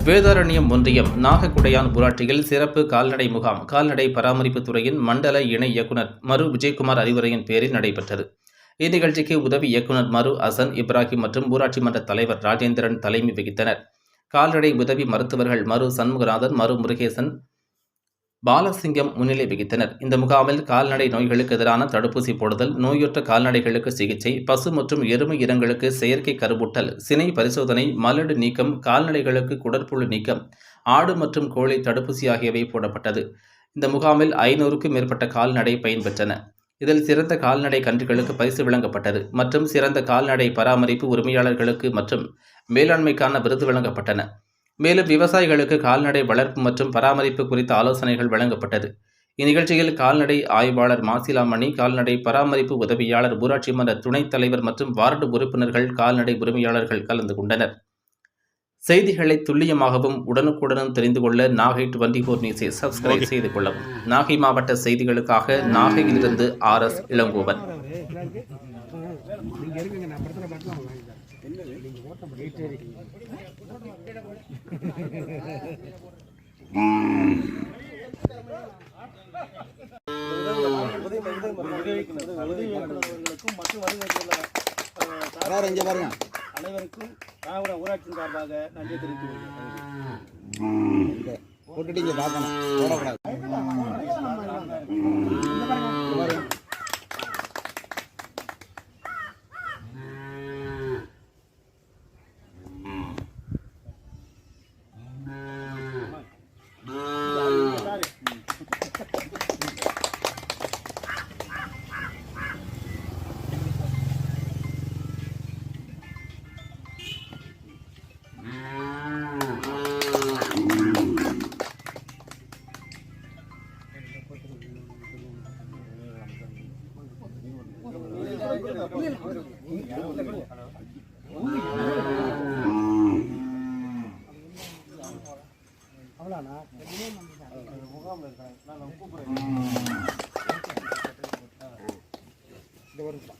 வேதாரண்யம் ஒன்றியம் நாகக்குடையான் ஊராட்சியில் சிறப்பு கால்நடை முகாம் கால்நடை பராமரிப்பு துறையின் மண்டல இணை இயக்குநர் மரு விஜயகுமார் அறிவுரையின் பேரில் நடைபெற்றது. இந்நிகழ்ச்சிக்கு உதவி இயக்குநர் மரு அசன் இப்ராஹிம் மற்றும் ஊராட்சி மன்ற தலைவர் ராஜேந்திரன் தலைமை வகித்தனர். கால்நடை உதவி மருத்துவர்கள் மரு சண்முகநாதன், மரு முருகேசன், பாலசிங்கம் முன்னிலை வகித்தனர். இந்த முகாமில் கால்நடை நோய்களுக்கு எதிரான தடுப்பூசி போடுதல், நோயுற்ற கால்நடைகளுக்கு சிகிச்சை, பசு மற்றும் எருமை இனங்களுக்கு செயற்கை கருவூட்டல், சினை பரிசோதனை, மலடு நீக்கம், கால்நடைகளுக்கு குடற்புழு நீக்கம், ஆடு மற்றும் கோழி தடுப்பூசி ஆகியவை போடப்பட்டது. இந்த முகாமில் 500க்கும் மேற்பட்ட கால்நடை பயன்பெற்றன. இதில் சிறந்த கால்நடை கன்றுகளுக்கு பரிசு வழங்கப்பட்டது மற்றும் சிறந்த கால்நடை பராமரிப்பு உரிமையாளர்களுக்கு மற்றும் மேலாண்மைக்கான விருது வழங்கப்பட்டன. மேலும் விவசாயிகளுக்கு கால்நடை வளர்ப்பு மற்றும் பராமரிப்பு குறித்த ஆலோசனைகள் வழங்கப்பட்டது. இந்நிகழ்ச்சியில் கால்நடை ஆய்வாளர் மாசிலாமணி, கால்நடை பராமரிப்பு உதவியாளர், ஊராட்சி மன்ற துணைத் தலைவர் மற்றும் வார்டு உறுப்பினர்கள், கால்நடை உரிமையாளர்கள் கலந்து கொண்டனர். செய்திகளை துல்லியமாகவும் உடனுக்குடனும் தெரிந்து கொள்ள நாகை 24 நியூஸை சப்ஸ்கிரைப் செய்து கொள்ளவும். நாகை மாவட்ட செய்திகளுக்காக நாகையிலிருந்து RS இளங்கோவன். அனைவருக்கும் திராவிட ஊராட்சியின் சார்பாக நன்றி தெரிவித்துள்ளேன். அவ்வளோண்ணா முகாமில் இருக்கிறேன். நான் கூப்பிடுறேன். இந்த வருஷம்